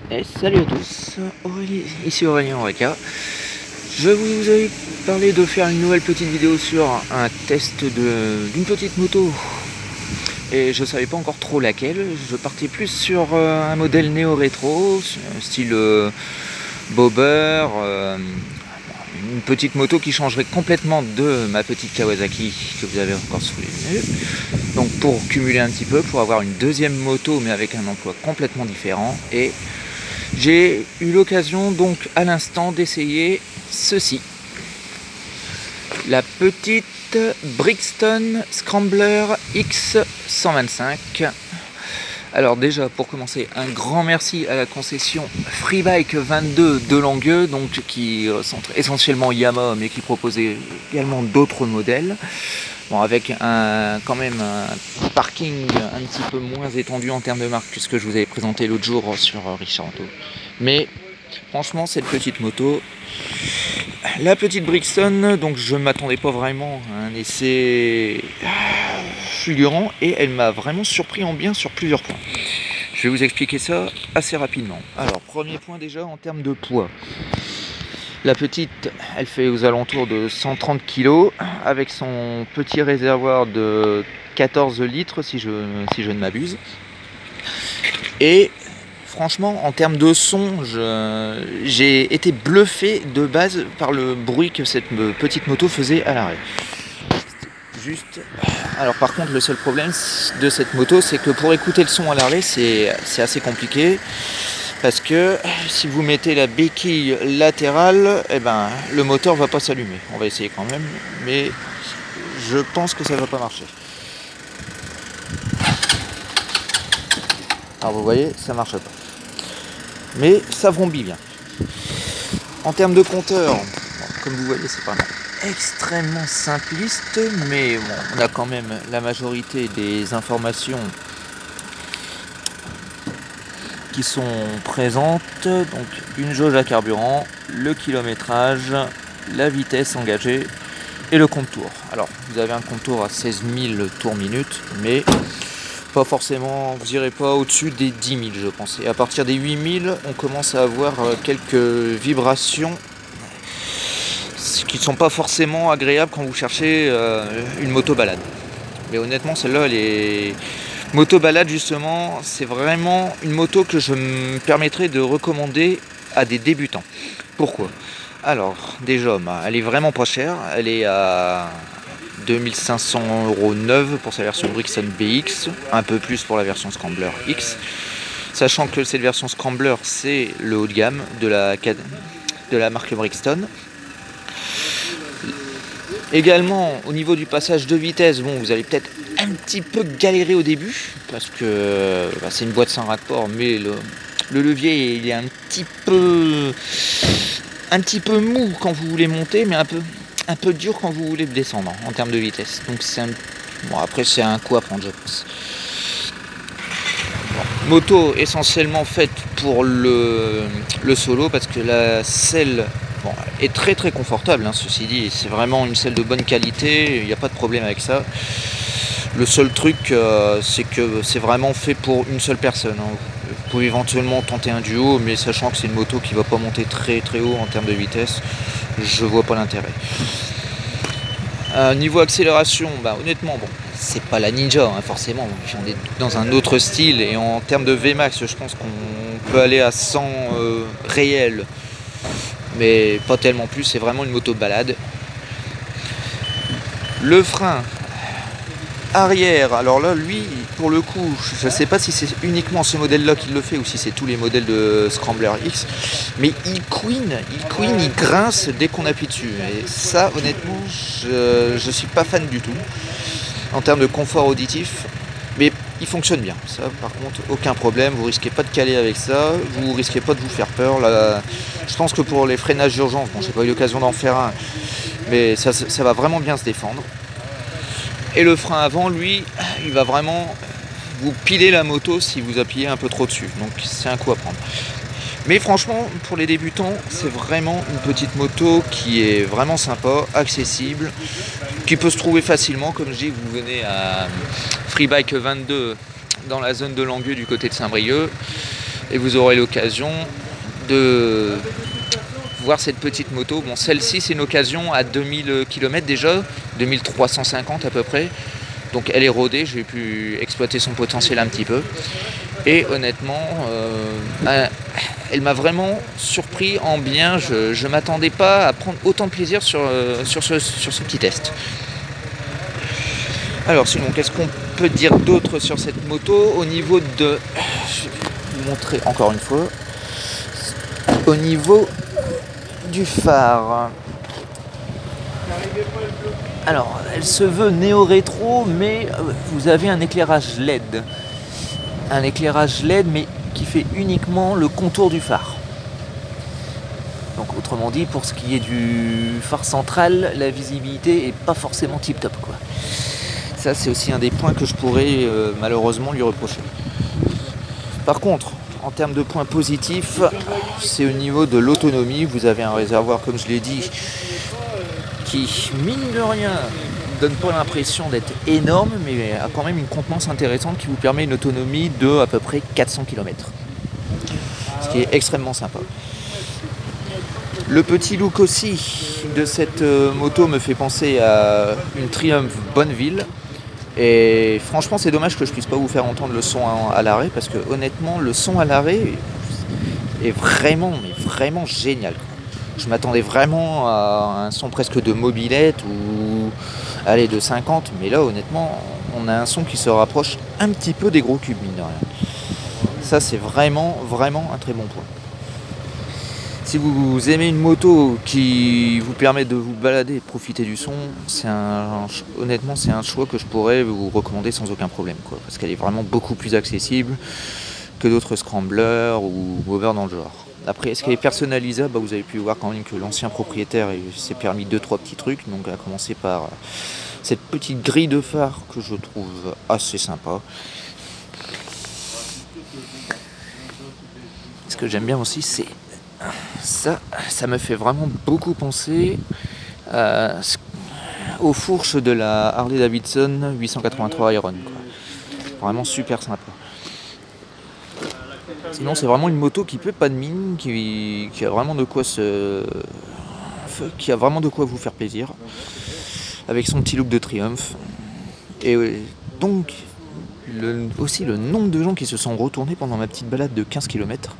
Et salut à tous, ici Aurélien Oreca. Je vous avais parlé de faire une nouvelle petite vidéo sur un test d'une petite moto. Et je savais pas encore trop laquelle. Je partais plus sur un modèle néo-rétro, style bobber. Une petite moto qui changerait complètement de ma petite Kawasaki que vous avez encore sous les yeux. Donc pour cumuler un petit peu, pour avoir une deuxième moto mais avec un emploi complètement différent. Et j'ai eu l'occasion donc à l'instant d'essayer ceci. La petite Brixton Scrambler X125. Alors déjà pour commencer, un grand merci à la concession Freebike 22 de Langueux, donc qui centre essentiellement Yamaha mais qui proposait également d'autres modèles. Bon, avec quand même un parking un petit peu moins étendu en termes de marque que ce que je vous avais présenté l'autre jour sur Richard Auto. Mais franchement, cette petite moto, la petite Brixton, donc je ne m'attendais pas vraiment à un essai fulgurant et elle m'a vraiment surpris en bien sur plusieurs points. Je vais vous expliquer ça assez rapidement. Alors, premier point déjà en termes de poids. La petite, elle fait aux alentours de 130 kg avec son petit réservoir de 14 litres si je ne m'abuse. Et franchement, en termes de son, j'ai été bluffé de base par le bruit que cette petite moto faisait à l'arrêt. Juste. Alors par contre, le seul problème de cette moto, c'est que pour écouter le son à l'arrêt, c'est assez compliqué. Parce que si vous mettez la béquille latérale, eh ben, le moteur va pas s'allumer. On va essayer quand même, mais je pense que ça va pas marcher. Alors vous voyez, ça marche pas. Mais ça vrombit bien. En termes de compteur, bon, comme vous voyez, c'est pas extrêmement simpliste, mais bon, on a quand même la majorité des informations qui sont présentes, donc une jauge à carburant, le kilométrage, la vitesse engagée et le compte tour. Alors vous avez un compte tour à 16 000 tours minute, mais pas forcément, vous n'irez pas au-dessus des 10 000 je pense. Et à partir des 8 000, on commence à avoir quelques vibrations qui ne sont pas forcément agréables quand vous cherchez une moto balade. Mais honnêtement, celle-là, elle est... Moto balade justement, c'est vraiment une moto que je me permettrais de recommander à des débutants. Pourquoi? Alors déjà, elle est vraiment pas chère, elle est à 2500 € neuve pour sa version Brixton BX, un peu plus pour la version Scrambler X, sachant que cette version Scrambler c'est le haut de gamme de la marque Brixton. Également au niveau du passage de vitesse, bon, vous allez peut-être un petit peu galérer au début parce que c'est une boîte sans raccord, mais le levier il est un petit peu mou quand vous voulez monter, mais un peu dur quand vous voulez descendre en termes de vitesse. Donc bon, après c'est un coup à prendre, je pense. Bon, moto essentiellement faite pour le solo parce que la selle est très très confortable, hein, ceci dit, c'est vraiment une selle de bonne qualité, il n'y a pas de problème avec ça. Le seul truc, c'est que c'est vraiment fait pour une seule personne, hein. Vous pouvez éventuellement tenter un duo, mais sachant que c'est une moto qui ne va pas monter très très haut en termes de vitesse, je vois pas l'intérêt. Niveau accélération, honnêtement, bon, c'est pas la Ninja, hein, forcément, on est dans un autre style, et en termes de Vmax, je pense qu'on peut aller à 100 réels, mais pas tellement plus, c'est vraiment une moto balade. Le frein arrière, alors là lui pour le coup je ne sais pas si c'est uniquement ce modèle là qui le fait ou si c'est tous les modèles de Scrambler X, mais il grince dès qu'on appuie dessus, et ça honnêtement je suis pas fan du tout en termes de confort auditif, mais il fonctionne bien, ça par contre aucun problème, vous risquez pas de caler avec ça, vous risquez pas de vous faire peur là. Je pense que pour les freinages d'urgence, bon j'ai pas eu l'occasion d'en faire un, mais ça va vraiment bien se défendre. Et le frein avant, lui, il va vraiment vous piler la moto si vous appuyez un peu trop dessus. Donc c'est un coup à prendre. Mais franchement, pour les débutants, c'est vraiment une petite moto qui est vraiment sympa, accessible, qui peut se trouver facilement. Comme je dis, vous venez à Freebike 22 dans la zone de Langueux du côté de Saint-Brieuc. et vous aurez l'occasion de voir cette petite moto. Bon, celle-ci c'est une occasion à 2000 km déjà, 2350 à peu près, donc elle est rodée, j'ai pu exploiter son potentiel un petit peu, et honnêtement elle m'a vraiment surpris en bien. Je ne m'attendais pas à prendre autant de plaisir sur ce petit test. Alors sinon, qu'est-ce qu'on peut dire d'autre sur cette moto au niveau de... Je vais vous montrer encore une fois. Au niveau du phare. Alors, elle se veut néo-rétro, mais vous avez un éclairage LED. Un éclairage LED, mais qui fait uniquement le contour du phare. Donc autrement dit, pour ce qui est du phare central, la visibilité est pas forcément tip-top, quoi. Ça, c'est aussi un des points que je pourrais malheureusement lui reprocher. Par contre, en termes de points positifs, c'est au niveau de l'autonomie. Vous avez un réservoir, comme je l'ai dit, qui, mine de rien, donne pas l'impression d'être énorme, mais a quand même une contenance intéressante qui vous permet une autonomie de à peu près 400 km. Ce qui est extrêmement sympa. Le petit look aussi de cette moto me fait penser à une Triumph Bonneville. Et franchement, c'est dommage que je puisse pas vous faire entendre le son à l'arrêt, parce que honnêtement, le son à l'arrêt est vraiment, mais vraiment génial. Je m'attendais vraiment à un son presque de mobilette ou allez, de 50, mais là honnêtement, on a un son qui se rapproche un petit peu des gros cubes, mine de rien. Ça, c'est vraiment, vraiment un très bon point. Si vous aimez une moto qui vous permet de vous balader et de profiter du son, honnêtement c'est un choix que je pourrais vous recommander sans aucun problème, quoi, parce qu'elle est vraiment beaucoup plus accessible que d'autres scramblers ou movers dans le genre. Après, est-ce qu'elle est personnalisable? Vous avez pu voir quand même que l'ancien propriétaire s'est permis 2-3 petits trucs, donc à commencer par cette petite grille de phare que je trouve assez sympa. Ce que j'aime bien aussi, c'est ça me fait vraiment beaucoup penser aux fourches de la Harley Davidson 883 Iron, quoi. Vraiment super sympa. Sinon, c'est vraiment une moto qui paie pas de mine, qui a vraiment de quoi qui a vraiment de quoi vous faire plaisir, avec son petit look de triomphe. Et donc aussi le nombre de gens qui se sont retournés pendant ma petite balade de 15 km.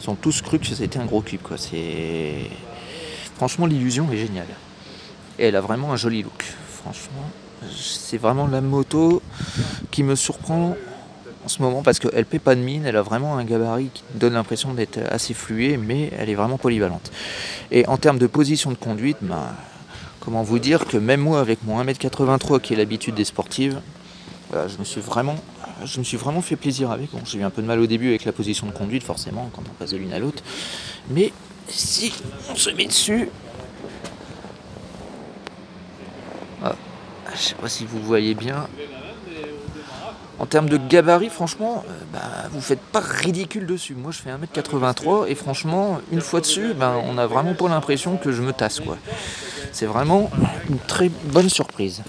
Ils ont tous cru que c'était un gros cube, quoi. Franchement, l'illusion est géniale. Et elle a vraiment un joli look. Franchement, c'est vraiment la moto qui me surprend en ce moment, parce qu'elle paie pas de mine, elle a vraiment un gabarit qui donne l'impression d'être assez fluée, mais elle est vraiment polyvalente. Et en termes de position de conduite, comment vous dire que même moi, avec mon 1m83 qui est l'habitude des sportives, voilà, je me suis vraiment fait plaisir avec. Bon, j'ai eu un peu de mal au début avec la position de conduite, forcément, quand on passe de l'une à l'autre. Mais si on se met dessus... Ah, je sais pas si vous voyez bien. En termes de gabarit, franchement, vous faites pas ridicule dessus. Moi, je fais 1m83 et franchement, une fois dessus, on a vraiment pas l'impression que je me tasse, quoi. C'est vraiment une très bonne surprise.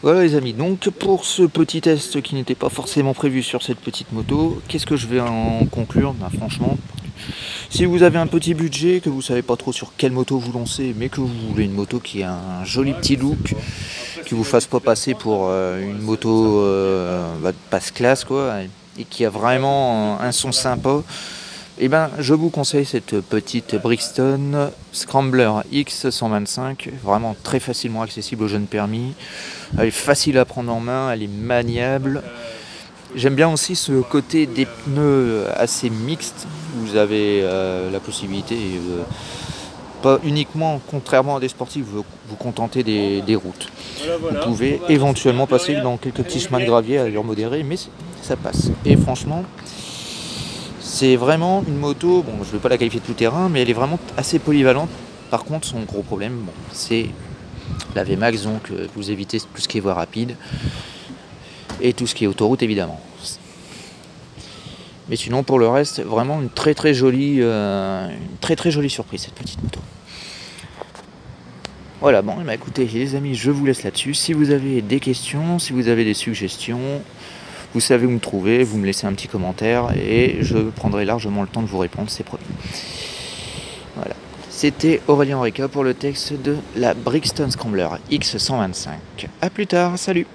Voilà les amis, donc pour ce petit test qui n'était pas forcément prévu sur cette petite moto, qu'est-ce que je vais en conclure? Franchement, si vous avez un petit budget, que vous savez pas trop sur quelle moto vous lancer, mais que vous voulez une moto qui a un joli petit look, qui vous fasse pas passer pour une moto de passe-classe, quoi, et qui a vraiment un son sympa, je vous conseille cette petite Brixton Scrambler X125, vraiment très facilement accessible aux jeunes permis. Elle est facile à prendre en main, elle est maniable. J'aime bien aussi ce côté des pneus assez mixtes. Vous avez la possibilité, pas uniquement, contrairement à des sportifs, vous contenter des routes. Vous pouvez éventuellement passer dans quelques petits chemins de gravier à allure modérée, mais ça passe. Et franchement, c'est vraiment une moto, bon, je ne vais pas la qualifier de tout-terrain, mais elle est vraiment assez polyvalente. Par contre, son gros problème, c'est la VMAX, donc vous évitez tout ce qui est voie rapide et tout ce qui est autoroute, évidemment. Mais sinon, pour le reste, vraiment une très très jolie surprise, cette petite moto. Voilà, écoutez les amis, je vous laisse là-dessus. Si vous avez des questions, si vous avez des suggestions, Vous savez où me trouver, vous me laissez un petit commentaire et je prendrai largement le temps de vous répondre, c'est promis. Voilà. C'était Aurélien Oreca pour le texte de la Brixton Scrambler X125. A plus tard, salut!